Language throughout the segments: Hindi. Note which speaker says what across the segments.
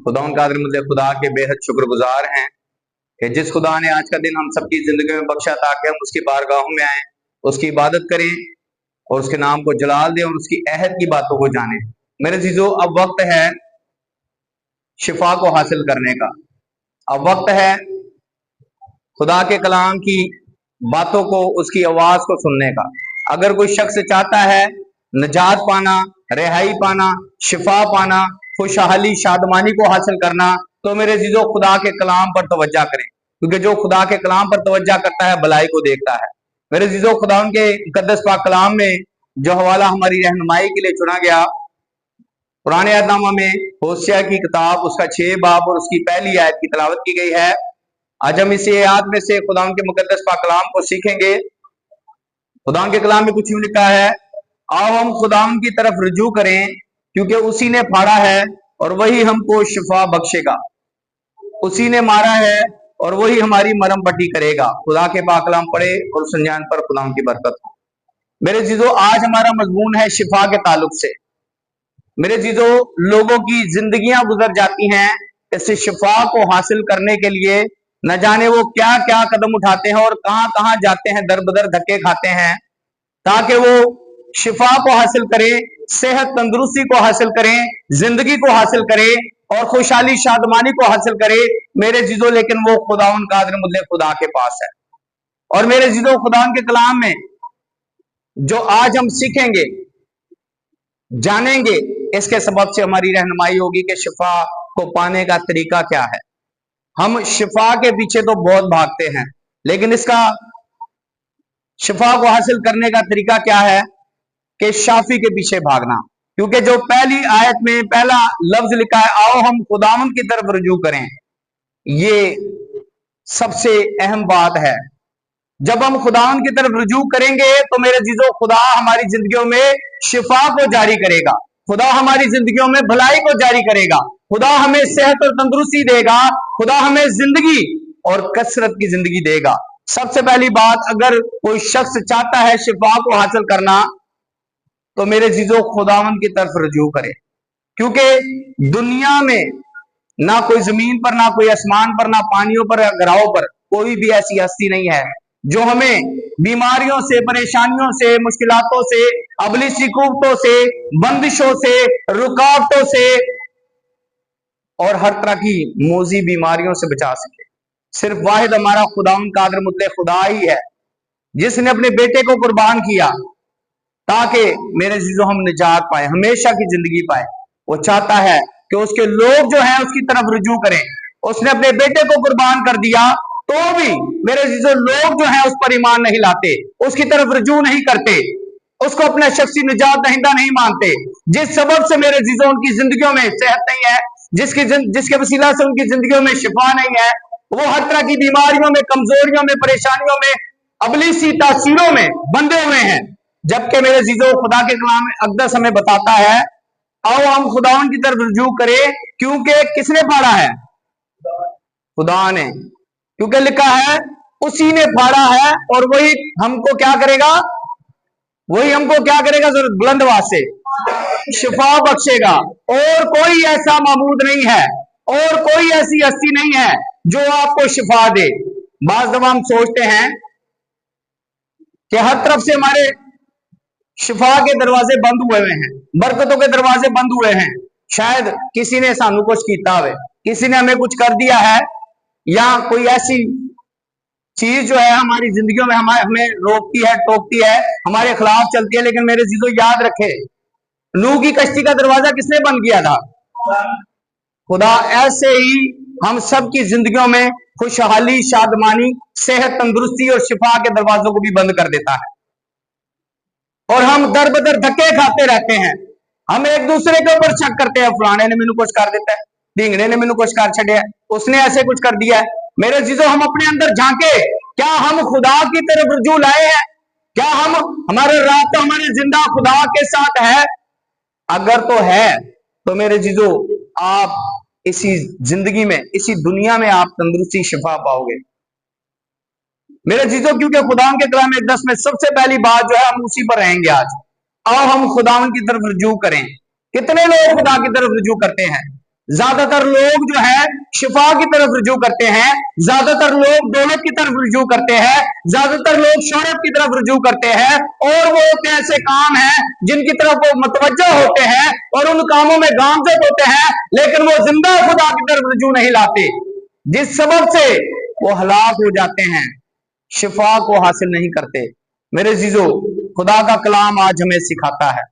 Speaker 1: खुदा कादिर मुतल्लक़ खुदा के बेहद शुक्रगुजार हैं कि जिस खुदा ने आज का दिन हम सबकी जिंदगी में बख्शा ताकि हम उसकी बारगाहों में आए, उसकी इबादत करें और उसके नाम को जलाल दें और उसकी अहद की बातों को जानें। मेरे जीजो, अब वक्त है शिफा को हासिल करने का। अब वक्त है खुदा के कलाम की बातों को, उसकी आवाज को सुनने का। अगर कोई शख्स चाहता है निजात पाना, रिहाई पाना, शिफा पाना, खुशहाली शादमानी को हासिल करना, तो मेरे जीजो खुदा के कलाम पर तवज्जो करें, क्योंकि जो खुदा के कलाम पर तवज्जो करता है भलाई को देखता है। मेरे जीजो, खुदा उनके मुकद्दस पाक कलाम में जो हवाला हमारी रहनुमाई के लिए चुना गया, पुराने अहदनामा में होशिया की किताब उसका 6 बाब और उसकी पहली आयत की तिलावत की गई है। आज हम इस आयत में से खुदा के मुकद्दस पाक कलाम को सीखेंगे। खुदा के कलाम में कुछ यूं लिखा है, आओ हम खुदा की तरफ रुजू करें, क्योंकि उसी ने फाड़ा है और वही हमको शिफा बख्शेगा। उसी ने मारा है और वही हमारी मरहम पट्टी करेगा। खुदा के पाक कलाम पढ़े और सुन जान पर खुदा की बरकत हो। मेरे जीजो, आज हमारा मजमून है शिफा के ताल्लुक से। मेरे जीजो, लोगों की जिंदगियां गुजर जाती हैं इस शिफा को हासिल करने के लिए, न जाने वो क्या क्या कदम उठाते हैं और कहां कहां जाते हैं, दर बदर धक्के खाते हैं, ताकि वो शिफा को हासिल करें, सेहत तंदुरुस्ती को हासिल करें, जिंदगी को हासिल करें और खुशहाली शादमानी को हासिल करें। मेरे जीजो, लेकिन वो खुदावन कादिर मुतल्लक़ खुदा के पास है। और मेरे जीजो, खुदा के कलाम में जो आज हम सीखेंगे, जानेंगे, इसके सबब से हमारी रहनुमाई होगी कि शिफा को पाने का तरीका क्या है। हम शिफा के पीछे तो बहुत भागते हैं, लेकिन इसका शिफा को हासिल करने का तरीका क्या है कि शाफी के पीछे भागना। क्योंकि जो पहली आयत में पहला लफ्ज लिखा है, आओ हम खुदावन की तरफ रुजू करें, ये सबसे अहम बात है। जब हम खुदावन की तरफ रुजू करेंगे तो मेरे जीजो, खुदा हमारी जिंदगियों में शिफा को जारी करेगा, खुदा हमारी जिंदगियों में भलाई को जारी करेगा, खुदा हमें सेहत और तंदुरुस्ती देगा, खुदा हमें जिंदगी और कसरत की जिंदगी देगा। सबसे पहली बात, अगर कोई शख्स चाहता है शिफा को हासिल करना, तो मेरे जीजो खुदावन की तरफ रुजू करे। क्योंकि दुनिया में ना कोई जमीन पर, ना कोई आसमान पर, ना पानियों पर, गराहों पर कोई भी ऐसी हस्ती नहीं है जो हमें बीमारियों से, परेशानियों से, मुश्किलातों से, अबलीसी कुव्वतों से, बंदिशों से, रुकावटों से और हर तरह की मोजी बीमारियों से बचा सके। सिर्फ वाहिद हमारा खुदावन कादिर मुतल्लक़ खुदा ही है, जिसने अपने बेटे को कुर्बान किया ताकि मेरे जीजो हम निजात पाए, हमेशा की जिंदगी पाए। वो चाहता है कि उसके लोग जो हैं उसकी तरफ रुजू करें। उसने अपने बेटे को कुर्बान कर दिया, तो भी मेरे जीजो लोग जो हैं उस पर ईमान नहीं लाते, उसकी तरफ रुजू नहीं करते, उसको अपना शख्सी निजात दहिंदा नहीं मानते, जिस सबब से मेरे जीजो उनकी जिंदगियों में सेहत नहीं है, जिसके वसीला से उनकी जिंदगियों में शिफा नहीं है। वो हर तरह की बीमारियों में, कमजोरियों में, परेशानियों में, अबलीसी तासीरों में बंधे हुए हैं। जबकि मेरे जीजो खुदा के कलाम अक़दस हमें बताता है, आओ हम खुदावन की तरफ रुजू करें, क्योंकि किसने फाड़ा है? खुदा ने। क्योंकि लिखा है उसी ने फाड़ा है और वही हमको क्या करेगा? वही हमको क्या करेगा? जरूर बुलंद आवाज से, शिफा बख्शेगा। और कोई ऐसा महमूद नहीं है और कोई ऐसी हस्ती नहीं है जो आपको शिफा दे। बाज़ दफा हम सोचते हैं कि हर तरफ से हमारे शिफा के दरवाजे बंद हुए हैं, बरकतों के दरवाजे बंद हुए हैं। शायद किसी ने सानू कुछ किया है, किसी ने हमें कुछ कर दिया है, या कोई ऐसी चीज जो है हमारी जिंदगियों में हमें रोकती है, टोकती है, हमारे खिलाफ चलती है। लेकिन मेरे जीजो याद रखे, नूह की कश्ती का दरवाजा किसने बंद किया था? खुदा। ऐसे ही हम सब की जिंदगियों में खुशहाली, शादमानी, सेहत, तंदुरुस्ती और शिफा के दरवाजों को भी बंद कर देता है और हम दर बदर धक्के खाते रहते हैं। हम एक दूसरे के ऊपर शक करते हैं, फलाने ने मैनू कुछ कर देता है, ढींगड़े ने मैनू कुछ कर छड़िया है, उसने ऐसे कुछ कर दिया है। मेरे जीजो, हम अपने अंदर झांके, क्या हम खुदा की तरफ रुजू लाए हैं? क्या हमारे रास्ता हमारे जिंदा खुदा के साथ है? अगर तो है तो मेरे जीजो, आप इसी जिंदगी में, इसी दुनिया में आप तंदुरुस्ती, शिफा पाओगे मेरे जीजो। क्योंकि खुदा के कलाम अक़दस में सबसे पहली बात जो है, हम उसी पर रहेंगे आज। आओ हम खुदा की तरफ रुजू करें। कितने लोग खुदा की तरफ रुजू करते हैं? ज्यादातर लोग जो है शिफा की तरफ रुजू करते हैं, ज्यादातर लोग दौलत की तरफ रुजू करते हैं, ज्यादातर लोग शोहरत की तरफ रुजू करते हैं, और वो ऐसे काम हैं जिनकी तरफ वो मुतवज्जो होते हैं और उन कामों में गामजद होते हैं, लेकिन वो जिंदा खुदा की तरफ रुजू नहीं लाते, जिस सबब से वो हलाक हो जाते हैं, शिफा को हासिल नहीं करते। मेरे जीजो, खुदा का कलाम आज हमें सिखाता है,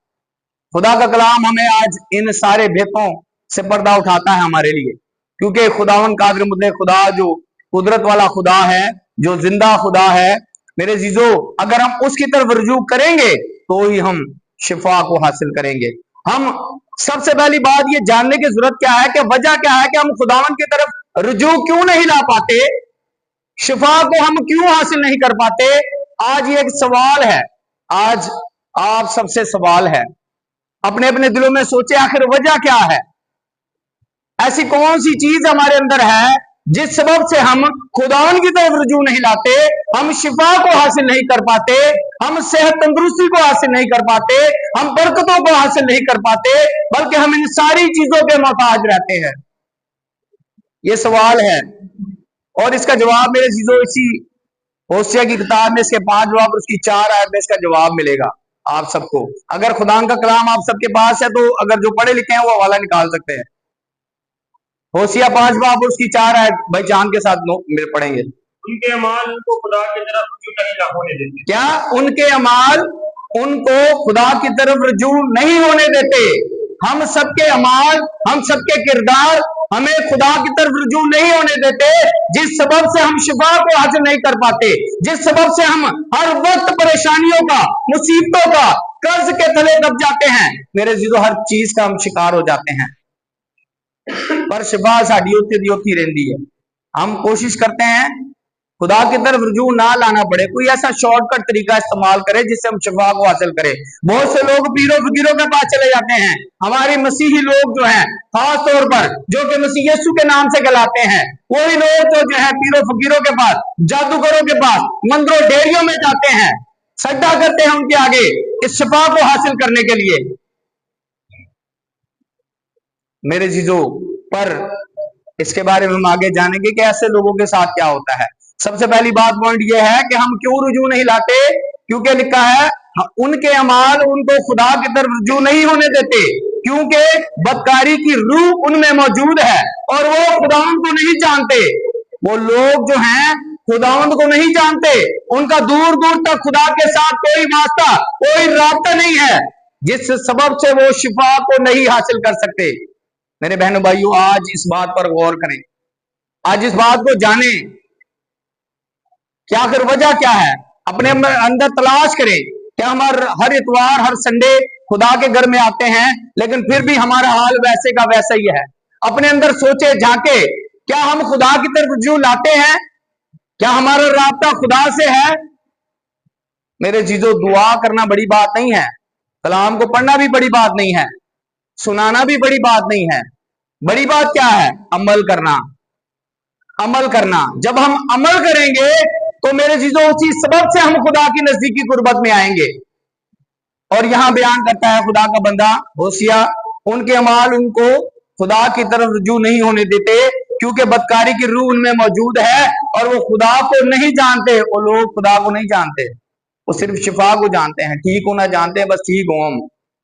Speaker 1: खुदा का कलाम हमें आज इन सारे भेदों से पर्दा उठाता है हमारे लिए, क्योंकि खुदावन कादिर मुतलक खुदा जो कुदरत वाला खुदा है, जो जिंदा खुदा है, मेरे जीजो, अगर हम उसकी तरफ रुजू करेंगे तो ही हम शिफा को हासिल करेंगे। हम सबसे पहली बात ये जानने की जरूरत क्या है कि वजह क्या है कि हम खुदावन की तरफ रुजू क्यों नहीं ला पाते, शिफा को हम क्यों हासिल नहीं कर पाते। आज ये एक सवाल है, आज आप सबसे सवाल है, अपने अपने दिलों में सोचे आखिर वजह क्या है, ऐसी कौन सी चीज हमारे अंदर है जिस सबब से हम खुदावन की तरफ रुजू नहीं लाते, हम शिफा को हासिल नहीं कर पाते, हम सेहत तंदुरुस्ती को हासिल नहीं कर पाते, हम बरकतों को हासिल नहीं कर पाते, बल्कि हम इन सारी चीजों के मोहताज रहते हैं। ये सवाल है और इसका जवाब मेरे चीजों इसी होशिया की किताब में इसके 5 जवाब और उसकी 4 आयत में इसका जवाब मिलेगा आप सबको। अगर खुदा का कलाम आप सबके पास है तो अगर जो पढ़े लिखे हैं वो हवाला निकाल सकते हैं। होशिया 5 बाब उसकी 4 आयत भाई चांद के साथ पढ़ेंगे।
Speaker 2: उनके अमाल उनको खुदा की तरफ रुजू नहीं होने देते।
Speaker 1: क्या उनके अमाल उनको खुदा की तरफ रुजू नहीं होने देते? हम सबके अमाल, हम सबके किरदार हमें खुदा की तरफ रुजू नहीं होने देते, जिस सबब से हम शिफा को हासिल नहीं कर पाते, जिस सबब से हम हर वक्त परेशानियों का, मुसीबतों का, कर्ज के तले दब जाते हैं। मेरे जीजो, हर चीज का हम शिकार हो जाते हैं, पर शिफा साड़ी होती रहती है। हम कोशिश करते हैं खुदा की तरफ रुजू ना लाना पड़े, कोई ऐसा शॉर्टकट तरीका इस्तेमाल करे जिससे हम शिफा को हासिल करें। बहुत से लोग पीरों फकीरों के पास चले जाते हैं। हमारे मसीही लोग जो हैं, खास तौर पर जो कि मसीह यीशु के नाम से कहलाते हैं, वही लोग तो जो है पीरों फकीरों के पास, जादूगरों के पास, मंदिरों डेरियों में जाते हैं, सड्डा करते हैं उनके आगे इस शिफा को हासिल करने के लिए। मेरे जीजो, पर इसके बारे में हम आगे जानेंगे कि ऐसे लोगों के साथ क्या होता है। सबसे पहली बात पॉइंट यह है कि हम क्यों रुजू नहीं लाते, क्योंकि लिखा है उनके अमाल उनको खुदा की तरफ रुजू नहीं होने देते, क्योंकि बदकारी की रूह उनमें मौजूद है और वो खुदावंद को नहीं जानते। वो लोग जो हैं खुदावंद को नहीं जानते, उनका दूर दूर तक खुदा के साथ कोई वास्ता, कोई राब्ता नहीं है, जिस सबब से वो शिफा को नहीं हासिल कर सकते। मेरे बहनों भाइयों, आज इस बात पर गौर करें, आज इस बात को जाने क्या आखिर वजह क्या है, अपने अंदर तलाश करें। क्या हम हर इतवार, हर संडे खुदा के घर में आते हैं, लेकिन फिर भी हमारा हाल वैसे का वैसा ही है। अपने अंदर सोचे झांके, क्या हम खुदा की तरफ रुजू लाते हैं? क्या हमारा राब्ता खुदा से है? मेरे जीजो, दुआ करना बड़ी बात नहीं है, कलाम को पढ़ना भी बड़ी बात नहीं है, सुनाना भी बड़ी बात नहीं है। बड़ी बात क्या है? अमल करना। अमल करना। जब हम अमल करेंगे तो मेरे चीजों उसी सबब से हम खुदा की नजदीकी कुर्बत में आएंगे। और यहां बयान करता है खुदा का बंदा होशिया, उनके अमाल उनको खुदा की तरफ रुजू नहीं होने देते, क्योंकि बदकारी की रूह उनमें मौजूद है और वो खुदा को नहीं जानते। वो लोग खुदा को नहीं जानते, वो सिर्फ शिफा को जानते हैं। ठीक होना जानते हैं, बस ठीक हो हम,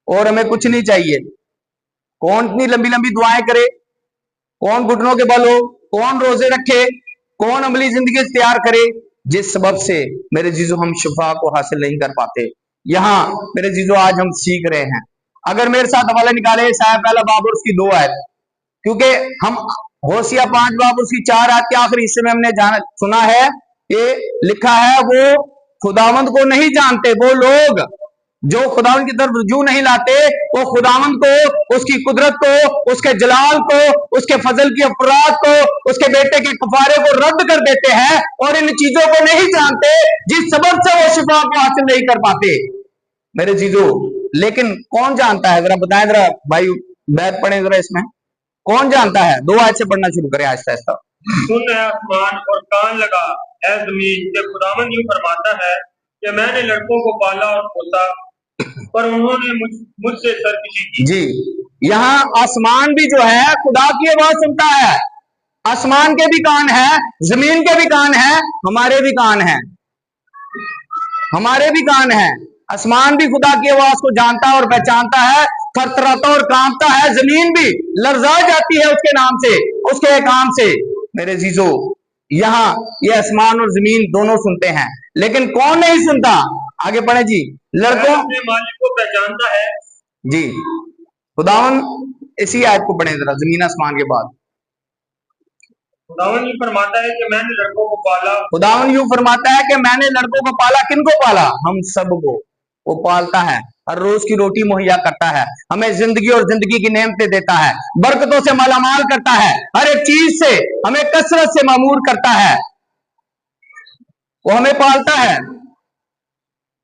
Speaker 1: और हमें कुछ नहीं चाहिए। कौन इतनी लंबी लंबी दुआएं करे, कौन घुटनों के बल हो, कौन रोजे रखे, कौन अमली जिंदगी तैयार करे, जिस सबब से मेरे जीजो हम शिफा को हासिल नहीं कर पाते। यहां मेरे जीजो आज हम सीख रहे हैं। अगर मेरे साथ हवाला निकाले साहब पहला बाब और उसकी 2 आयत, क्योंकि हम होशिया 5 बाब उसकी 4 आयत के आखिरी हिस्से में हमने जाना सुना है कि लिखा है वो खुदावंद को नहीं जानते। वो लोग जो खुदावंद की तरफ रुजू नहीं लाते, वो खुदावंद को, उसकी कुदरत को, उसके जलाल को, उसके फजल की अफराद को, उसके बेटे के कफारे को रद्द कर देते हैं और इन चीजों को नहीं जानते, जिस सबब से वो शिफा को हासिल नहीं कर पाते। मेरे चीजों, लेकिन कौन जानता है? जरा बताएं, जरा भाई बैत पढ़े जरा, इसमें कौन जानता है? 2 आयत से पढ़ना शुरू करें आहिस्ता आहिस्ता।
Speaker 2: सुन है आसमान और कान लगा है जमीन, के खुदावंद यूं फरमाता है कि मैंने लड़कों को पाला और पोसा, पर उन्होंने मुझसे सरकशी की।
Speaker 1: जी, यहाँ आसमान भी जो है खुदा की आवाज सुनता है। आसमान के भी कान है, जमीन के भी कान है, हमारे भी कान है, हमारे भी कान है। आसमान भी खुदा की आवाज को जानता है और पहचानता है, थरथराता और कांपता है। जमीन भी लर्जा जाती है उसके नाम से, उसके काम से। मेरे जीजो, यहाँ ये आसमान और जमीन दोनों सुनते हैं, लेकिन कौन नहीं सुनता? आगे पढ़े जी। लड़कों,
Speaker 2: अपने मालिक को पहचानता है
Speaker 1: जी, खुदावन इसी आयत को पढ़े जरा, जमीन आसमान के बाद।
Speaker 2: खुदावन यूं फरमाता है कि मैंने लड़कों को पाला।
Speaker 1: खुदावन यूं फरमाता है कि मैंने लड़कों को पाला। किनको पाला? हम सबको। वो पालता है, हर रोज की रोटी मुहैया करता है, हमें जिंदगी और जिंदगी की नेमतें देता है, बरकतों से मालामाल करता है, हर एक चीज से हमें कसरत से मामूर करता है। वो हमें पालता है।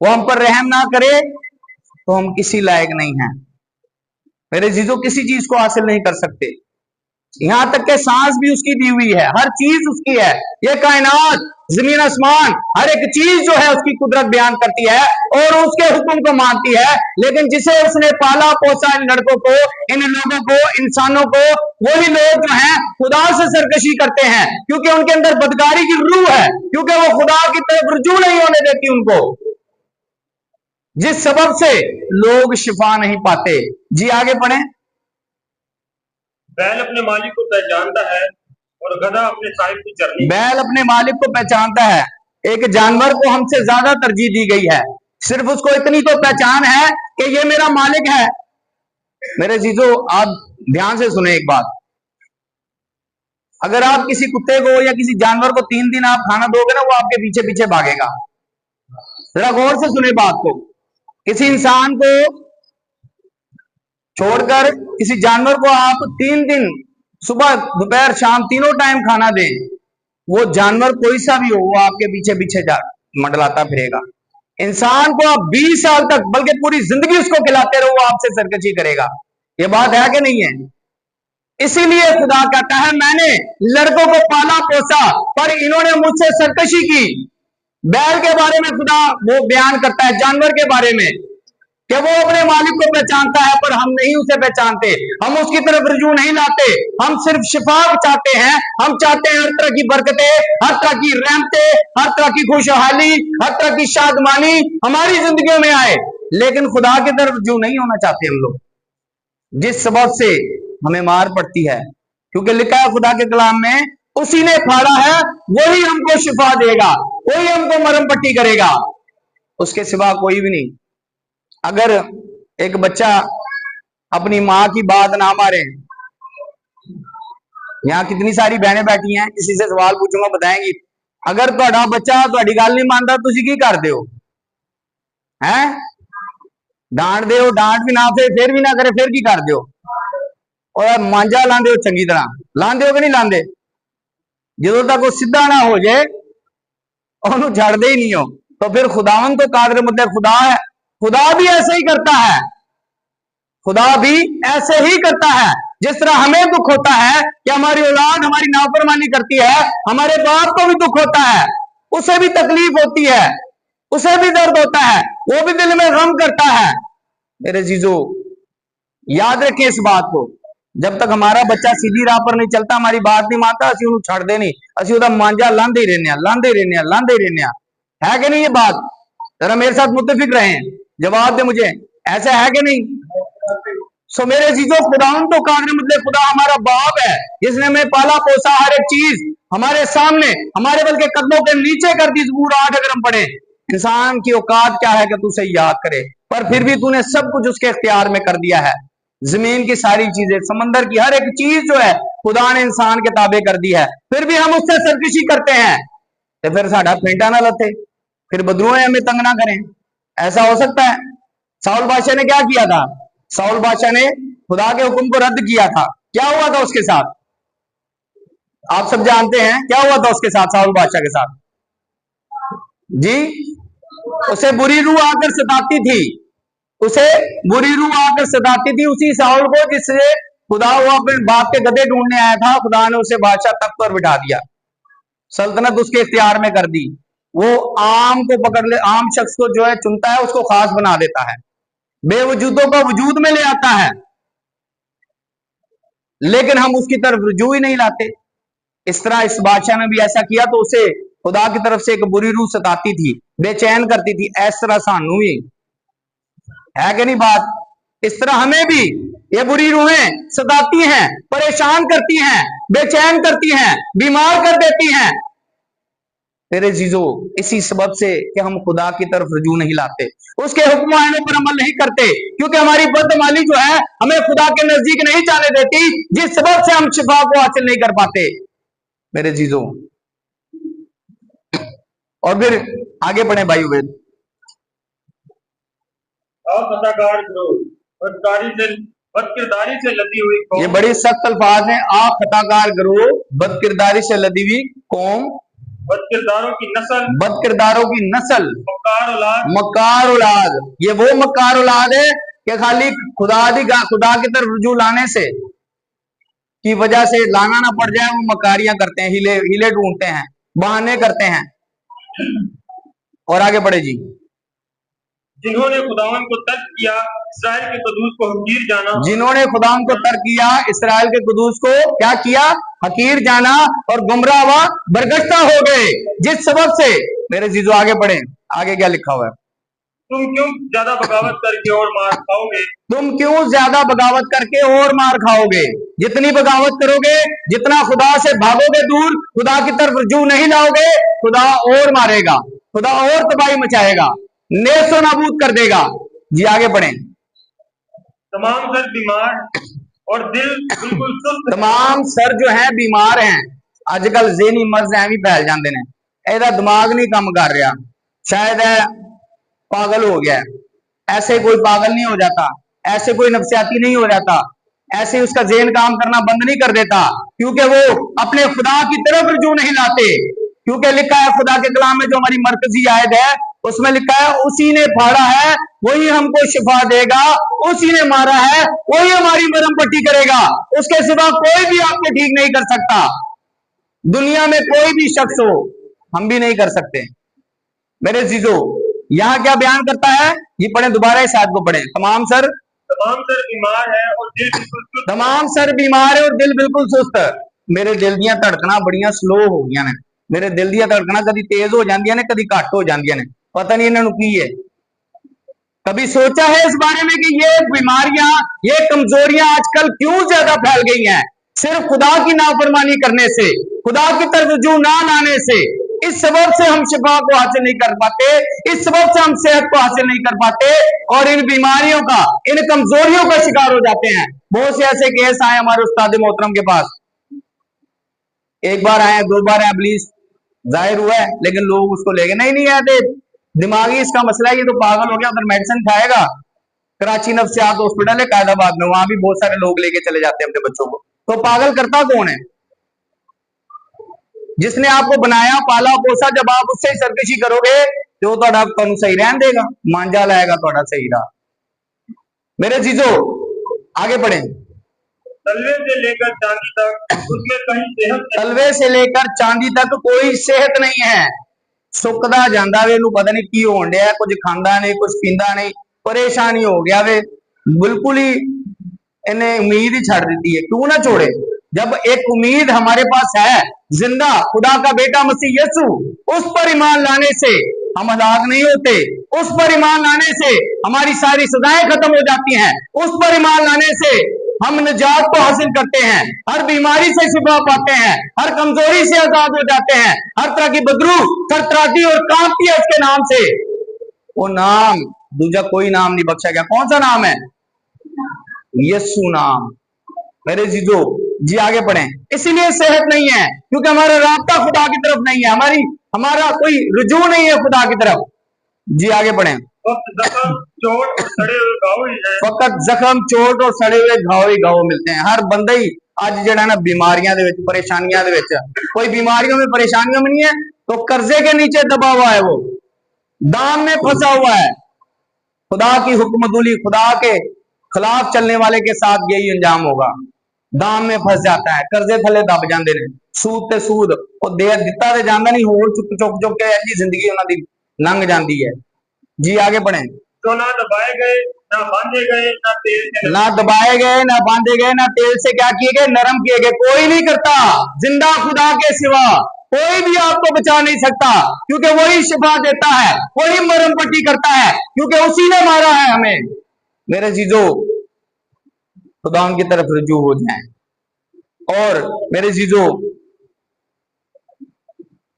Speaker 1: वो हम पर रहम ना करे तो हम किसी लायक नहीं हैं। मेरे जीजो, किसी चीज को हासिल नहीं कर सकते। यहां तक के सांस भी उसकी दी हुई है, हर चीज उसकी है। ये कायनात, जमीन आसमान, हर एक चीज जो है उसकी कुदरत बयान करती है और उसके हुक्म को मानती है। लेकिन जिसे उसने पाला पोसा, इन लड़कों को, इन लोगों को, इंसानों को, वही लोग जो हैं खुदा से सरकशी करते हैं, क्योंकि उनके अंदर बदकारी की रूह है, क्योंकि वो खुदा की तरफ रुजू नहीं होने देती उनको, जिस सबब से लोग शिफा नहीं पाते। जी आगे पढ़े।
Speaker 2: बैल अपने मालिक को पहचानता है और गधा अपने साहिब की चरनी।
Speaker 1: बैल अपने मालिक को पहचानता है। एक जानवर को हमसे ज्यादा तरजीह दी गई है। सिर्फ उसको इतनी तो पहचान है कि ये मेरा मालिक है। मेरे जीजो, आप ध्यान से सुने एक बात। अगर आप किसी कुत्ते को या किसी जानवर को 3 दिन आप खाना दोगे ना, वो आपके पीछे पीछे भागेगा। जरा गौर से सुने बात को। किसी इंसान को छोड़कर किसी जानवर को आप 3 दिन सुबह दोपहर शाम तीनों टाइम खाना दें, वो जानवर कोई सा भी हो, वो आपके पीछे पीछे मंडलाता फिरेगा। इंसान को आप 20 साल तक, बल्कि पूरी जिंदगी उसको खिलाते रहो, वो आपसे सरकशी करेगा। ये बात है कि नहीं है? इसीलिए खुदा कहता है, मैंने लड़कों को पाला पोसा, पर इन्होंने मुझसे सरकशी की। बैल के बारे में खुदा वो बयान करता है, जानवर के बारे में, कि वो अपने मालिक को पहचानता है, पर हम नहीं उसे पहचानते। हम उसकी तरफ रुजू नहीं लाते। हम सिर्फ शिफा चाहते हैं। हम चाहते हैं हर तरह की बरकतें, हर तरह की रहमतें, हर तरह की खुशहाली, हर तरह की शादमानी हमारी जिंदगियों में आए, लेकिन खुदा की तरफ रुजू नहीं होना चाहते हम लोग, जिस सबब से हमें मार पड़ती है। क्योंकि लिखा है खुदा के कलाम में, उसी ने फाड़ा है वही हमको शिफा देगा, कोई हमको मरहम पट्टी करेगा, उसके सिवा कोई भी नहीं। अगर एक बच्चा अपनी माँ की बात ना मारे, यहाँ कितनी सारी बहनें बैठी हैं, किसी से सवाल पूछूंगा बताएंगी। अगर ਤੁਹਾਡਾ बच्चा ਤੁਹਾਡੀ ਗੱਲ नहीं मानता, ਤੁਸੀਂ की कर दो हैं? डांट दो, डांट भी ना फिर भी ना करे, फिर की कर दो? और मांझा लांदे हो, चंगी तरह लांदे हो कि नहीं लांदे? जो तक वो सीधा ना हो जाए ਉਹਨੂੰ ਛੱਡਦੇ ही नहीं हो, तो फिर खुदावन तो कादिर मतलब खुदा है। खुदा भी ऐसे ही करता है। खुदा भी ऐसे ही करता है। जिस तरह हमें दुख होता है कि हमारी औलाद हमारी नाफरमानी करती है, हमारे बाप को भी दुख होता है, उसे भी तकलीफ होती है, उसे भी दर्द होता है, वो भी दिल में गम करता है। मेरे जीजो, याद रखें इस बात को। जब तक हमारा बच्चा सीधी राह पर नहीं चलता, हमारी बात नहीं मानता, असि उन्हें छड़ दे नहीं, असि उदा मांझा लांदे ही रहने, लांदे रहने, लांदे रहने। है कि नहीं ये बात? जरा मेरे साथ मुत्तफिक रहे, जवाब दे मुझे, ऐसा है कि नहीं? सो मेरे जीजो, खुदावन तो कादिर मतलब खुदा हमारा बाप है, जिसने हमें पाला पोसा, हर एक चीज हमारे सामने, हमारे बल्कि कदमों के नीचे कर दी। ज़बूर 8 अगर हम पढ़े, इंसान की औकात क्या है कि तू उसे याद करे, पर फिर भी तूने सब कुछ उसके इख्तियार में कर दिया है। जमीन की सारी चीजें, समंदर की हर एक चीज जो है खुदा ने इंसान के ताबे कर दी है, फिर भी हम उससे सरकशी करते हैं। तो फिर साडा फेंटा ना लथे, फिर बदरुएं हमें तंग ना करें। ऐसा हो सकता है? साउल बादशाह ने क्या किया था? साउल बादशाह ने खुदा के हुक्म को रद्द किया था। क्या हुआ था उसके साथ? आप सब जानते हैं क्या हुआ था उसके साथ, साउल बादशाह के साथ? जी, उसे बुरी रूह आकर सताती थी, उसे बुरी रूह आकर सताती थी। उसी साउल को जिससे खुदा वो अपने बाप के गधे ढूंढने आया था, खुदा ने उसे बादशाह तख्त पर बिठा दिया, सल्तनत उसके इख्तियार में कर दी। वो आम को पकड़ ले, आम शख्स को जो है चुनता है, उसको खास बना देता है, बेवजूदों को वजूद में ले आता है। लेकिन हम उसकी तरफ रुजू ही नहीं लाते। इस तरह इस बादशाह ने भी ऐसा किया तो उसे खुदा की तरफ से एक बुरी रूह सताती थी, बेचैन करती थी। इस तरह सानू भी है कि नहीं बात? इस तरह हमें भी ये बुरी रूहें सताती हैं, परेशान करती हैं, बेचैन करती हैं, बीमार कर देती हैं। तेरे जीजो, इसी सबब से कि हम खुदा की तरफ रुजू नहीं लाते, उसके हुक्म आने पर अमल नहीं करते, क्योंकि हमारी बदअमली जो है हमें खुदा के नजदीक नहीं जाने देती, जिस सबब से हम शिफा को हासिल नहीं कर पाते मेरे जीजो। और फिर आगे बढ़े भाई वेद।
Speaker 2: बदकिरदारी से लदी हुई कौम,
Speaker 1: ये बड़ी सख्त अल्फाज हैं। आ खताकार गिरोह, बदकिरदारी से लदी हुई कौम,
Speaker 2: बदकिरदारों की नस्ल,
Speaker 1: बदकिरदारों की नस्ल,
Speaker 2: मक्कार औलाद,
Speaker 1: मक्कार औलाद। ये वो मक्कार औलाद है कि खाली खुदा की तरफ रुजू लाने से की वजह से लाना ना पड़ जाए, वो मकारियां करते हैं, हिले हिले ढूंढते हैं, बहाने करते हैं। और आगे बढ़े जी।
Speaker 2: जिन्होंने खुदावन को तर्क किया, इस्राएल के कुदूस को हकीर जाना,
Speaker 1: जिन्होंने खुदावन को तर्क किया, इस्राएल के कुदूस को क्या किया? हकीर जाना और गुमराह व बरगश्ता हो गए, जिस सबब से मेरे जीजो आगे बढ़े। आगे क्या लिखा हुआ है?
Speaker 2: तुम क्यों ज्यादा बगावत करके और मार खाओगे,
Speaker 1: तुम क्यों ज्यादा बगावत करके और मार खाओगे? जितनी बगावत करोगे, जितना खुदा से भागोगे दूर, खुदा की तरफ रुजू नहीं लाओगे, खुदा और मारेगा, खुदा और तबाही मचाएगा, नेस्तो नाबूद कर देगा। जी आगे बढ़े।
Speaker 2: तमाम सर बीमार और दिल बिल्कुल सुस्त,
Speaker 1: तमाम सर जो है बीमार हैं। अजकल ज़हनी मर्ज भी फैल जाते हैं, एदा दिमाग नहीं काम कर रहा, शायद है पागल हो गया है। ऐसे कोई पागल नहीं हो जाता, ऐसे कोई नफसियाती नहीं हो जाता, ऐसे उसका ज़हन काम करना बंद नहीं कर देता, क्योंकि वो अपने खुदा की तरफ रुजू नहीं लाते। क्योंकि लिखा है खुदा के कलाम में, जो हमारी मरकजी आयत है, उसमें लिखा है उसी ने फाड़ा है वही हमको शिफा देगा, उसी ने मारा है वही हमारी मरहम पट्टी करेगा, उसके सिवा कोई भी आपको ठीक नहीं कर सकता। दुनिया में कोई भी शख्स हो, हम भी नहीं कर सकते मेरे जीजो। यहाँ क्या बयान करता है? ये पढ़े दोबारा इस आयत को पढ़े। तमाम सर
Speaker 2: बीमार है और दिल बिल्कुल सुस्त,
Speaker 1: तमाम सर बीमार है और दिल बिल्कुल सुस्त। मेरे दिल दियां धड़कना बड़ियां स्लो हो गई ने, मेरे दिल दियां धड़कना कभी तेज हो जांदियां ने, कभी घट हो जांदियां ने, पता नहीं इन्होंने की है। कभी सोचा है इस बारे में कि ये बीमारियां, ये कमजोरियां आजकल क्यों ज्यादा फैल गई हैं? सिर्फ खुदा की नाफरमानी करने से, खुदा की तरफ रुजू ना लाने से। इस सबब से हम शिफा को हासिल नहीं कर पाते, इस सबब से हम सेहत को हासिल नहीं कर पाते और इन बीमारियों का, इन कमजोरियों का शिकार हो जाते हैं। बहुत से ऐसे केस आए हमारे उस्ताद मोहतरम के पास, एक बार आए, दो बार आए, पुलिस जाहिर हुआ है, लेकिन लोग उसको लेके नहीं आते, दिमागी इसका मसला है, ये तो पागल हो गया, उधर मेडिसिन खाएगा। कराची नफ्सियात हॉस्पिटल है कायदाबाद में, वहां भी बहुत सारे लोग लेके चले जाते हैं अपने बच्चों को। तो पागल करता कौन है? जिसने आपको बनाया, पाला, पोसा। जब आप उससे ही सरकशी करोगे तो तुहानू सही रहन देगा, मांझा लाएगा थोड़ा सही रहा। मेरे जीजो आगे बढ़े।
Speaker 2: तलवे से लेकर चांदी तक उसमें कहीं सेहत,
Speaker 1: तलवे से लेकर चांदी तक कोई सेहत नहीं है। सुकदा जांदा वे, पता नहीं की होण दिया, कुछ खांदा नहीं, कुछ पींदा नहीं, परेशानी हो गया वे, बिल्कुल ही इन्हें उम्मीद ही छड़ दी है। क्यों ना छोड़े, जब एक उम्मीद हमारे पास है, जिंदा खुदा का बेटा मसीह यीशु, उस पर ईमान लाने से हम हलाक नहीं होते, उस पर ईमान लाने से हमारी सारी सजाएं खत्म हो जाती हैं, उस पर ईमान लाने से हम निजात को हासिल करते हैं, हर बीमारी से शिफा पाते हैं, हर कमजोरी से आजाद हो जाते हैं, हर तरह की बदरू थरथराती और कांपती है उसके नाम से। वो नाम दूजा कोई नाम नहीं बख्शा गया। कौन सा नाम है? यीशु नाम। मेरे जीजो जी आगे बढ़े। इसीलिए सेहत नहीं है, क्योंकि हमारा रास्ता खुदा की तरफ नहीं है, हमारा कोई रुजू नहीं है खुदा की तरफ। जी आगे बढ़े।
Speaker 2: फकत जख्म, चोट और सड़े हुए घाव ही है।
Speaker 1: फकत जख्म, चोट और सड़े हुए घाव ही घाव मिलते हैं। हर बंदा ही अज जड़ा ना बीमारियां दे विच, परेशानियां दे विच, कोई बीमारियों में परेशानियों में नहीं है तो कर्जे के नीचे दबा हुआ है, वो दाम में फंसा हुआ है। खुदा की हुक्मतुली, खुदा के खिलाफ चलने वाले के साथ यही अंजाम होगा, दाम में फंस जाता है, कर्जे थले दब जाते हैं, सूद ते सूद और दे दिता ते जांदा नहीं, होर चुक चुक चुक के ऐसी जिंदगी उन्हां दी लंघ जाती है। जी आगे बढ़े।
Speaker 2: जो ना दबाए गए, ना बांधे गए, ना तेल से
Speaker 1: ना दबाए गए, ना बांधे गए, ना तेल से क्या किए गए, नरम किए गए। कोई नहीं करता जिंदा खुदा के सिवा, कोई भी आपको बचा नहीं सकता, क्योंकि वही शिफा देता है, वही मरहम पट्टी करता है, क्योंकि उसी ने मारा है हमें। मेरे जीजो, खुदा की तरफ रुजू हो जाएं। और मेरे जीजो,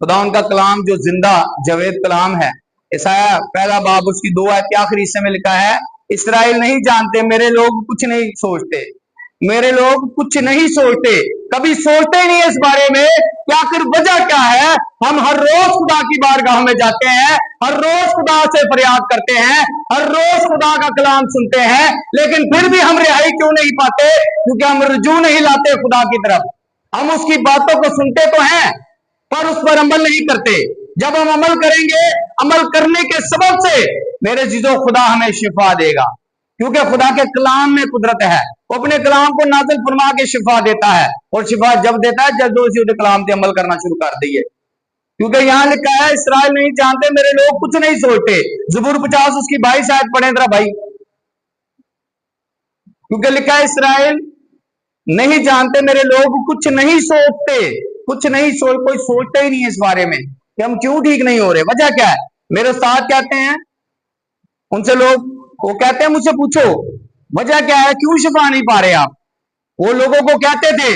Speaker 1: खुदा का कलाम जो जिंदा जवेद कलाम है, ईसाया पहला बाब उसकी 2 आयत के आखिरी हिस्से में लिखा है, इस्राएल नहीं जानते, मेरे लोग कुछ नहीं सोचते, मेरे लोग कुछ नहीं सोचते, कभी सोचते ही नहीं इस बारे में कि आखिर वजह क्या है। हम हर रोज खुदा की बारगाह में जाते हैं, हर रोज खुदा से फरियाद करते हैं, हर रोज खुदा का कलाम सुनते हैं, लेकिन फिर भी हम रिहाई क्यों नहीं पाते? क्योंकि हम रुजू नहीं लाते खुदा की तरफ। हम उसकी बातों को सुनते तो हैं, पर उस पर अमल नहीं करते। जब हम अमल करेंगे, अमल करने के सबब से मेरे जीजो खुदा हमें शिफा देगा, क्योंकि खुदा के कलाम में कुदरत है। वो अपने कलाम को नाज़िल फरमा के शिफा देता है, और शिफा जब देता है जब उसी कलाम से अमल करना शुरू कर दिए। क्योंकि यहाँ लिखा है इस्राएल नहीं जानते, मेरे लोग कुछ नहीं सोचते। ज़बूर 50 उसकी 22 आयत पढ़े जरा भाई, क्योंकि लिखा है इस्राएल नहीं जानते, मेरे लोग कुछ नहीं सोचते, कुछ नहीं सोच, कोई सोचता ही नहीं है इस बारे में कि हम क्यों ठीक नहीं हो रहे, वजह क्या है। मेरे साथ कहते हैं, उनसे लोग वो कहते हैं मुझसे पूछो वजह क्या है, क्यों शिफा नहीं पा रहे आप। वो लोगों को कहते थे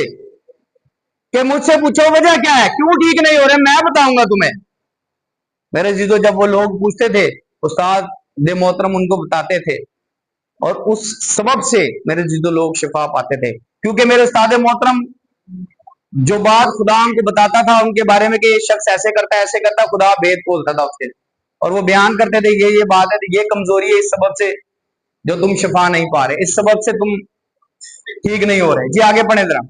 Speaker 1: कि मुझसे पूछो वजह क्या है, क्यों ठीक नहीं हो रहे, मैं बताऊंगा तुम्हें। मेरे जीजो, जब वो लोग पूछते थे, उस्ताद दे मोहतरम उनको बताते थे, और उस सबब से मेरे जीजो लोग शिफा पाते थे। क्योंकि मेरे उस्ताद मोहतरम जो बात खुदा उनको बताता था उनके बारे में कि ये शख्स ऐसे करता है, ऐसे करता, खुदा भेद खोलता था उसके, और वो बयान करते थे ये बात है, ये कमजोरी है, इस सबब से जो तुम शिफा नहीं पा रहे, इस सबब से तुम ठीक नहीं हो रहे। जी आगे पढ़े जरा,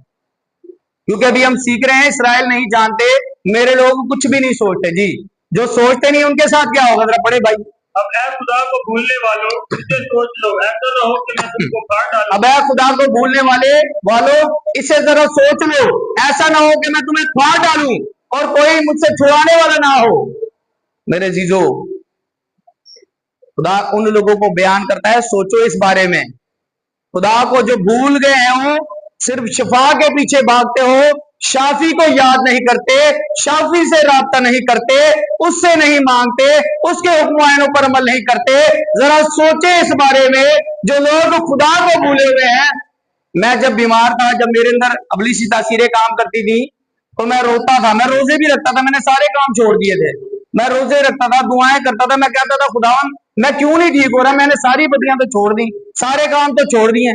Speaker 1: क्योंकि अभी हम सीख रहे हैं इस्राएल नहीं जानते, मेरे लोग कुछ भी नहीं सोचते। जी, जो सोचते नहीं उनके साथ क्या होगा, जरा पढ़े भाई।
Speaker 2: अब ऐ खुदा को भूलने वालों, इसे सोच लो, ऐसा न हो कि मैं तुमको काट डालूं।
Speaker 1: अब ऐ खुदा को भूलने वालों, इसे जरा सोच लो, ऐसा ना हो कि मैं तुम्हें फाड़ डालूं और कोई मुझसे छुड़ाने वाला ना हो। मेरे जीजो, खुदा उन लोगों को बयान करता है, सोचो इस बारे में। खुदा को जो भूल गए हो, सिर्फ शिफा के पीछे भागते हो, शाफी को याद नहीं करते, शाफी से राब्ता नहीं करते, उससे नहीं मांगते, उसके हुक्म पर अमल नहीं करते। जरा सोचे इस बारे में, जो लोग खुदा को भूले हुए हैं। मैं जब बीमार था, जब मेरे अंदर अबलीसी तासीरें काम करती थी, तो मैं रोता था, मैं रोजे भी रखता था, मैंने सारे काम छोड़ दिए थे, मैं रोजे रखता था, दुआएं करता था, मैं कहता था खुदावन मैं क्यों नहीं ठीक हो रहा, मैंने सारी बदियां तो छोड़ दी, सारे काम तो छोड़ दिए,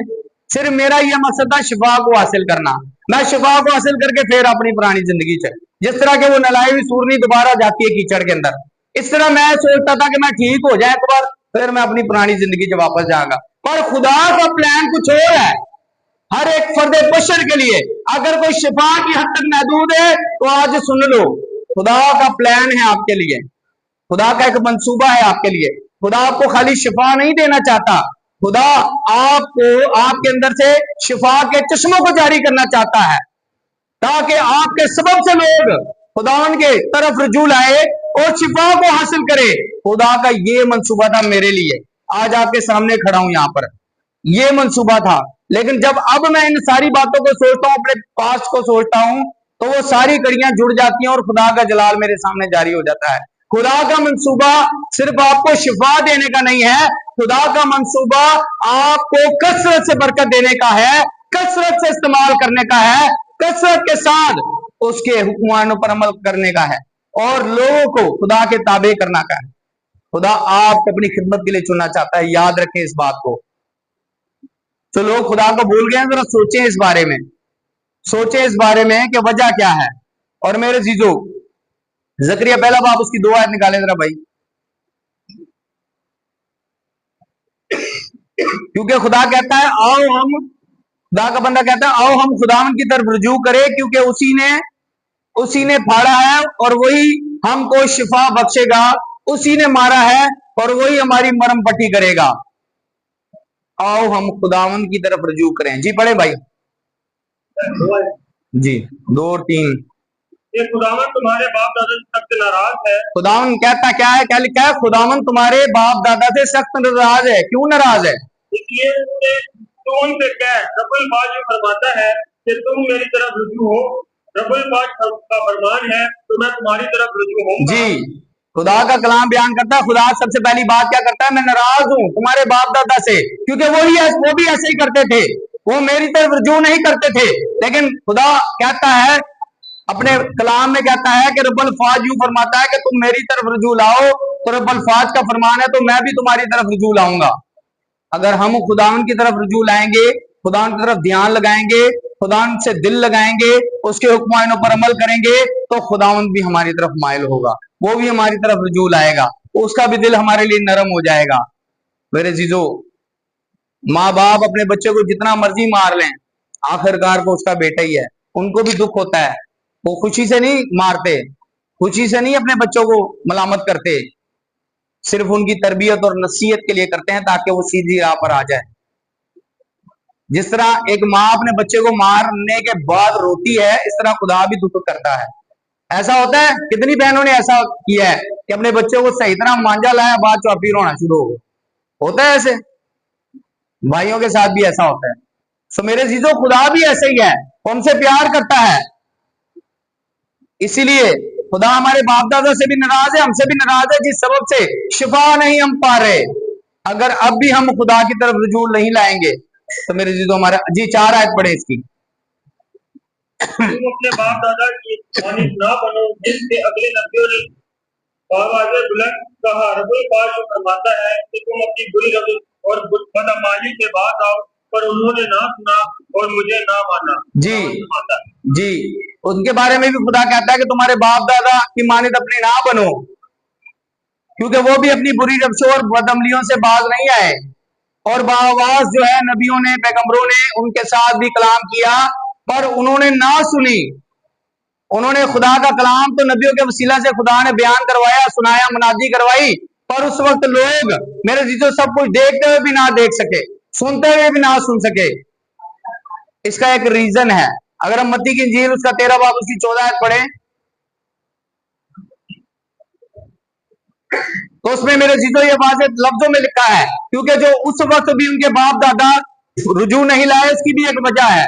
Speaker 1: सिर्फ मेरा यह मकसद था शिफा को हासिल करना। मैं शिफा को हासिल करके फिर अपनी पुरानी जिंदगी से, जिस तरह के वो नलाई हुई सूरनी दोबारा जाती है कीचड़ के अंदर, इस तरह मैं सोचता था कि मैं ठीक हो जाए एक बार, फिर मैं अपनी पुरानी जिंदगी से वापस जाऊंगा। पर खुदा का प्लान कुछ और है हर एक फर्द बशर के लिए। अगर कोई शिफा की हद तक महदूद है तो आज सुन लो, खुदा का प्लान है आपके लिए, खुदा का एक मंसूबा है आपके लिए। खुदा आपको खाली शिफा नहीं देना चाहता, खुदा आपको आपके अंदर से शिफा के चश्मों को जारी करना चाहता है, ताकि आपके सबब से लोग खुदावन के तरफ रुजू लाए और शिफा को हासिल करे। खुदा का ये मंसूबा था मेरे लिए, आज आपके सामने खड़ा हूं यहाँ पर, ये मंसूबा था। लेकिन जब अब मैं इन सारी बातों को सोचता हूं, अपने पास्ट को सोचता हूं, तो वो सारी कड़ियां जुड़ जाती हैं और खुदा का जलाल मेरे सामने जारी हो जाता है। खुदा का मंसूबा सिर्फ आपको शिफा देने का नहीं है, खुदा का मंसूबा आपको कसरत से बरकत देने का है, कसरत से इस्तेमाल करने का है, कसरत के साथ उसके हुक्मानों पर अमल करने का है, और लोगों को खुदा के ताबे करना का है। खुदा आपको अपनी खिदमत के लिए चुनना चाहता है, याद रखें इस बात को। तो लोग खुदा को भूल गए हैं, जरा सोचें इस बारे में, सोचें इस बारे में कि वजह क्या है। और मेरे जीजो, जकरिया पहला बाब उसकी 2 आयत निकाले जरा भाई, क्योंकि खुदा कहता है आओ हम, खुदा का बंदा कहता है आओ हम खुदावन की तरफ रुजू करें, क्योंकि उसी ने फाड़ा है और वही हमको शिफा बख्शेगा, उसी ने मारा है और वही हमारी मरहम पट्टी करेगा। आओ हम खुदावन की तरफ रुजू करें। जी पढ़े भाई जी, 2 और 3।
Speaker 2: कि खुदावन तुम्हारे बाप दादा से सख्त नाराज है।
Speaker 1: खुदावन कहता क्या है, क्या लिखा है? खुदावन तुम्हारे बाप दादा से सख्त नाराज है। क्यों नाराज है?
Speaker 2: इसलिए तू उनसे कह, रब्बुल बाज जो फरमाता है कि तुम मेरी तरफ रुजू हो। रब्बुल बाज का फरमान है तो मैं तुम्हारी तरफ रुजू होऊंगा।
Speaker 1: जी, खुदा का कलाम बयान करता है। खुदा सबसे पहली बात क्या करता है? मैं नाराज हूं तुम्हारे बाप दादा से, क्योंकि वो भी ऐसे ही करते थे। वो मेरी तरफ रुजू नहीं करते थे। लेकिन खुदा कहता है, अपने कलाम में कहता है कि रब्बुल फाज यूं फरमाता है कि तुम मेरी तरफ रुजू लाओ, तो रब्बुल फाज का फरमान है तो मैं भी तुम्हारी तरफ रुजू लाऊंगा। अगर हम खुदावन की तरफ रुजू लाएंगे, खुदावन की तरफ ध्यान लगाएंगे, खुदावन से दिल लगाएंगे, उसके हुक्माइनों पर अमल करेंगे, तो खुदावन भी हमारी तरफ माइल होगा, वो भी हमारी तरफ रुजू लाएगा, उसका भी दिल हमारे लिए नरम हो जाएगा। मेरे जीजो, माँ बाप अपने बच्चे को जितना मर्जी मार लें, आखिरकार को उसका बेटा ही है। उनको भी दुख होता है, वो खुशी से नहीं मारते, खुशी से नहीं अपने बच्चों को मलामत करते, सिर्फ उनकी तरबियत और नसीहत के लिए करते हैं ताकि वो सीधी राह पर आ जाए। जिस तरह एक माँ अपने बच्चे को मारने के बाद रोती है, इस तरह खुदा भी दुख करता है। ऐसा होता है, कितनी बहनों ने ऐसा किया है कि अपने बच्चे को सही तरह मांझा लाया, बाद चौपी रोना शुरू हो गया। होता है ऐसे, भाइयों के साथ भी ऐसा होता है। सो मेरे जीजो, खुदा भी ऐसे ही है, हमसे प्यार करता है। इसीलिए खुदा हमारे बाप दादा से भी नाराज है, हमसे भी नाराज है, जिस सबब से शिफा नहीं हम पा रहे। अगर अब भी हम खुदा की तरफ रुजू नहीं लाएंगे तो मेरे जीजो हमारा जी 4 आयत पढ़े इसकी।
Speaker 2: तुम अपने बाप दादा की मानित ना बनो, जिनसे अगले नबियों ने आवाज़ बुलंद कहा। रब्बुल बाज जो फरमाता है कि तुम अपनी बुरी रवि और बदअमाली से बात आओ, पर उन्होंने ना सुना और मुझे ना माना।
Speaker 1: जी जी, उनके बारे में भी खुदा कहता है कि तुम्हारे बाप दादा की मानित अपनी ना बनो, क्योंकि वो भी अपनी बुरी रवशों और बदअमलियों से बाज नहीं आए। और बावास जो है नबियों ने, पैगंबरों ने उनके साथ भी कलाम किया, पर उन्होंने ना सुनी। उन्होंने खुदा का कलाम तो नबियों के वसीला से खुदा ने बयान करवाया, सुनाया, मुनादी करवाई, पर उस वक्त लोग मेरे जीजो सब कुछ देखते हुए भी ना देख सके, सुनते हुए भी ना सुन सके। इसका एक रीजन है। अगर हम मत्ती की इंजील उसका 13 बाब उसकी 14 आयत पढ़े तो उसमें मेरे जीजो ये वाज़ेह लफ्जों में लिखा है, क्योंकि जो उस वक्त भी उनके बाप दादा रुजू नहीं लाए, इसकी भी एक वजह है।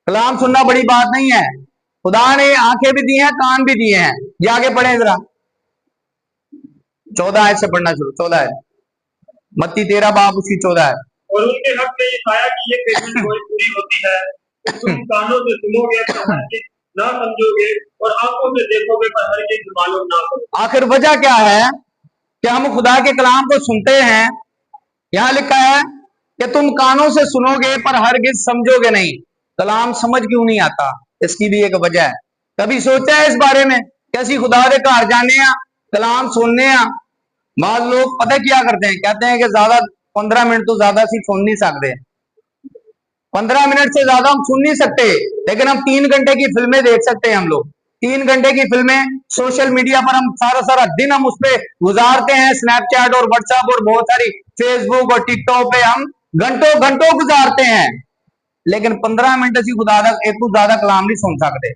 Speaker 1: कलाम सुनना बड़ी बात नहीं है। खुदा ने आंखें भी दी हैं, कान भी दिए हैं। ये आगे पढ़े जरा, 14 आयत से पढ़ना शुरू। 14 आयत, मत्ती 13 बाब उसकी 14 आयत।
Speaker 2: और उनके हक में ये कहा कि ये पेशेंट पूरी होती है, तुम कानों से सुनोगे पर हरगिज़ ना समझोगे, और आंखों से देखोगे पर हरगिज़ मालूम ना करोगे।
Speaker 1: आखिर वजह क्या है कि हम खुदा के कलाम को सुनते हैं? यहां लिखा है कि तुम कानों से सुनोगे पर हरगिज समझोगे नहीं। कलाम समझ क्यों नहीं आता? इसकी भी एक वजह है। कभी सोचा है इस बारे में कि असि खुदा दे घर जाने कलाम सुनने? बाद लोग पता क्या करते हैं, कहते हैं कि ज्यादा 15 मिनट तो ज्यादा सी सुन नहीं सकते, 15 मिनट से ज्यादा हम सुन नहीं सकते, लेकिन हम 3 घंटे की फिल्में देख सकते हैं। हम लोग 3 घंटे की फिल्में सोशल मीडिया पर हम सारा दिन हम उस पर गुजारते हैं, स्नैपचैट और व्हाट्सएप और बहुत सारी फेसबुक और टिकटॉक पे हम घंटों घंटों गुजारते हैं, लेकिन 15 मिनट से खुदा एक तो ज्यादा कलाम नहीं सुन सकते।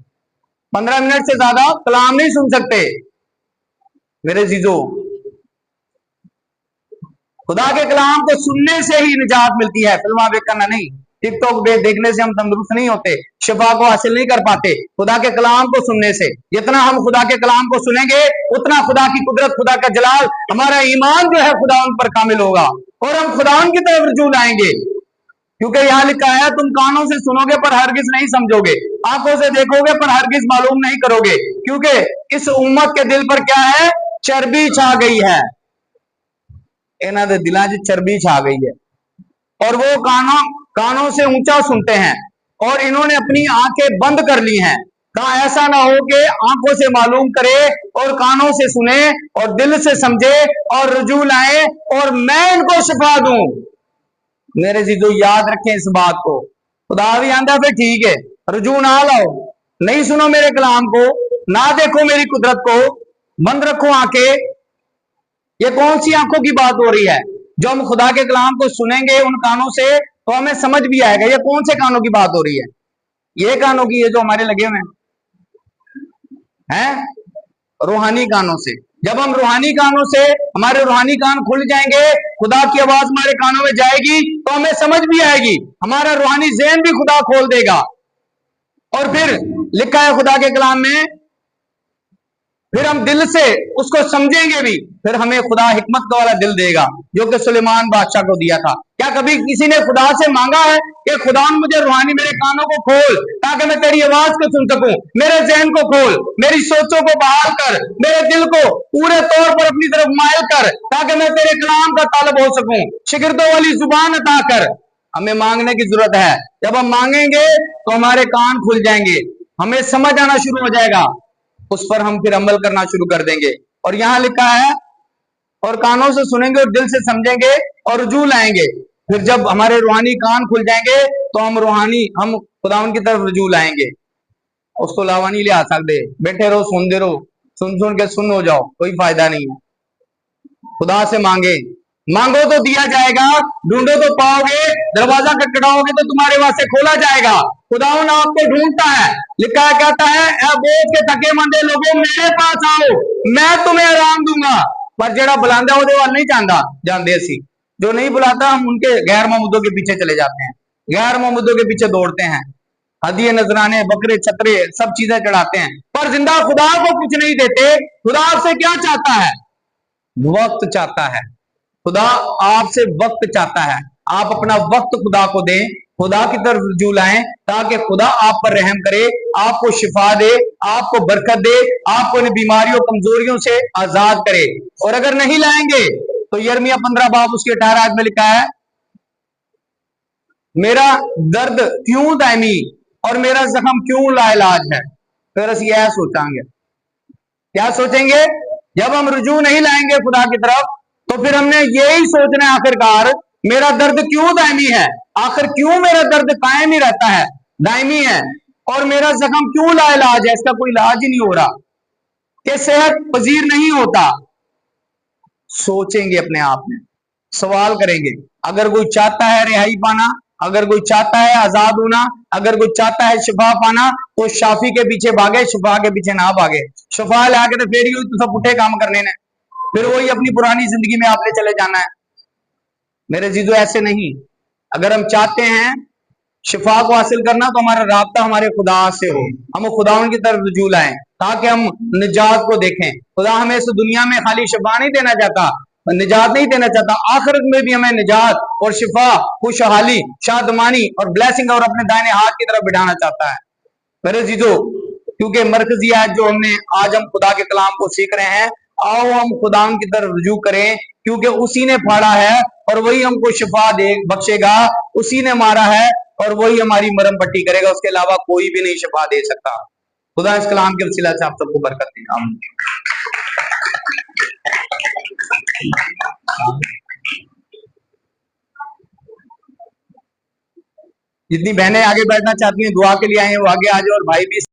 Speaker 1: 15 मिनट से ज्यादा कलाम नहीं सुन सकते। मेरे जीजो, खुदा के कलाम को सुनने से ही निजात मिलती है, फिल्मा देखना नहीं। टिकटॉक देखने से हम तंदुरुस्त नहीं होते, शिफा को हासिल नहीं कर पाते। खुदा के कलाम को सुनने से, जितना हम खुदा के कलाम को सुनेंगे उतना खुदा की कुदरत, खुदा का जलाल, हमारा ईमान जो है खुदा उन पर कामिल होगा और हम खुदा की तरफ रुजू लाएंगे। क्योंकि यहाँ लिखा है तुम कानों से सुनोगे पर हरगिज नहीं समझोगे, आंखों से देखोगे पर हरगिज मालूम नहीं करोगे, क्योंकि इस उम्मत के दिल पर क्या है? चर्बी छा गई है। इन्हां दे दिलां च चर्बी छा गई है और वो कानों से ऊंचा सुनते हैं और इन्होंने अपनी आंखें बंद कर ली हैं। कहा ऐसा ना हो कि आंखों से मालूम करे और कानों से सुने और दिल से समझे और रुजू लाए और मैं इनको शिफा दूं। मेरे जीजो, याद रखें इस बात को। खुदा भी आंदा फिर ठीक है, रुजू ना लाओ, नहीं सुनो मेरे कलाम को, ना देखो मेरी कुदरत को, बंद रखो आंखें। ये कौन सी आंखों की बात हो रही है? जो हम खुदा के कलाम को सुनेंगे उन कानों से तो हमें समझ भी आएगा। ये कौन से कानों की बात हो रही है? ये कानों की, ये जो हमारे लगे हुए हैं, हैं रूहानी कानों से। जब हम रूहानी कानों से, हमारे रूहानी कान खुल जाएंगे, खुदा की आवाज हमारे कानों में जाएगी तो हमें समझ भी आएगी, हमारा रूहानी ज़हन भी खुदा खोल देगा। और फिर लिखा है खुदा के कलाम में, फिर हम दिल से उसको समझेंगे भी, फिर हमें खुदा हिकमत का वाला दिल देगा जो कि सुलेमान बादशाह को दिया था। क्या कभी किसी ने खुदा से मांगा है कि खुदा मुझे रूहानी मेरे कानों को खोल ताकि मैं तेरी आवाज को सुन सकूं, मेरे ज़हन को खोल, मेरी सोचों को बहाल कर, मेरे दिल को पूरे तौर पर अपनी तरफ मायल कर ताकि मैं तेरे कलाम का तालब हो सकूं, शिगिर्दों वाली जुबान अता कर। हमें मांगने की जरूरत है। जब हम मांगेंगे तो हमारे कान खुल जाएंगे, हमें समझ आना शुरू हो जाएगा, उस पर हम फिर अमल करना शुरू कर देंगे। और यहां लिखा है, और कानों से सुनेंगे और दिल से समझेंगे और रुजू लाएंगे। फिर जब हमारे रूहानी कान खुल जाएंगे तो हम खुदावन की तरफ रुजू लाएंगे। उसको अलावा नहीं ले आ सकते। बैठे रहो, सुनते रहो, सुन सुन के सुन हो जाओ, कोई फायदा नहीं है। खुदा से मांगे, मांगो तो दिया जाएगा, ढूंढो तो पाओगे, दरवाजा खटखटाओगे तो तुम्हारे वास्ते खोला जाएगा। खुदावन आपको ढूंढता है। लिखा है, कहता है, ए बोझ के थके मंदे लोगों मेरे पास आओ, मैं तुम्हें आराम दूंगा। पर जेड़ा बुलांदा ओदे वाल नहीं जांदा जानते असी, जो नहीं बुलाता हम उनके गैर महमूदों के पीछे चले जाते हैं, गैर महमूदों के पीछे दौड़ते हैं, हदिये नजराने बकरे छतरे सब चीजें चढ़ाते हैं, पर जिंदा खुदा को कुछ नहीं देते। खुदा आपसे क्या चाहता है? वक्त चाहता है। खुदा आपसे वक्त चाहता है। आप अपना वक्त खुदा को दें, खुदा की तरफ रुजू लाएं ताकि खुदा आप पर रहम करे, आपको शिफा दे, आपको बरकत दे, आपको इन बीमारियों कमजोरियों से आजाद करे। और अगर नहीं लाएंगे तो यिर्मयाह 15 बाब उसके 18 आयत में लिखा है, मेरा दर्द क्यों दायमी और मेरा जख्म क्यों लाइलाज है। फिर असं यह सोचांगे, क्या सोचेंगे? जब हम रुजू नहीं लाएंगे खुदा की तरफ तो फिर हमने यही सोचना है आखिरकार, मेरा दर्द क्यों दायमी है, आखिर क्यों मेरा दर्द कायम ही रहता है, दायमी है, और मेरा जख्म क्यों लाइलाज है, इसका कोई इलाज ही नहीं हो रहा, कि सेहत पजीर नहीं होता। सोचेंगे अपने आप में, सवाल करेंगे। अगर कोई चाहता है रिहाई पाना, अगर कोई चाहता है आजाद होना, अगर कोई चाहता है शिफा पाना, तो शाफी के पीछे भागे, शिफा के पीछे ना भागे। शिफा लाके तो फिर ही तो सब पुठे काम करने ने, फिर वही अपनी पुरानी जिंदगी में आपने चले जाना है। मेरे जीजो ऐसे नहीं। अगर हम चाहते हैं शिफा को हासिल करना तो हमारा राब्ता हमारे खुदा से हो, हम खुदावन की तरफ रुजू लाएं ताकि हम निजात को देखें। खुदा हमें इस दुनिया में खाली शिफा नहीं देना चाहता, निजात नहीं देना चाहता, आखिरत में भी हमें निजात और शिफा, खुशहाली, शादमानी और ब्लेसिंग और अपने दाहिने हाथ की तरफ बिठाना चाहता है। मेरे जीजो, क्योंकि मरकजिया जो हमने आज हम खुदा के कलाम को सीख रहे हैं, आओ हम खुदा की तरफ रुजू करें, क्योंकि उसी ने फाड़ा है और वही हमको शिफा दे बख्शेगा, उसी ने मारा है और वही हमारी मरम पट्टी करेगा, उसके अलावा कोई भी नहीं शिफा दे सकता। खुदा इस कलाम के वसीला से आप सबको बरकत दे। आमीन। जितनी बहनें आगे बैठना चाहती हैं दुआ के लिए आए हैं वो आगे आ जाओ, और भाई भी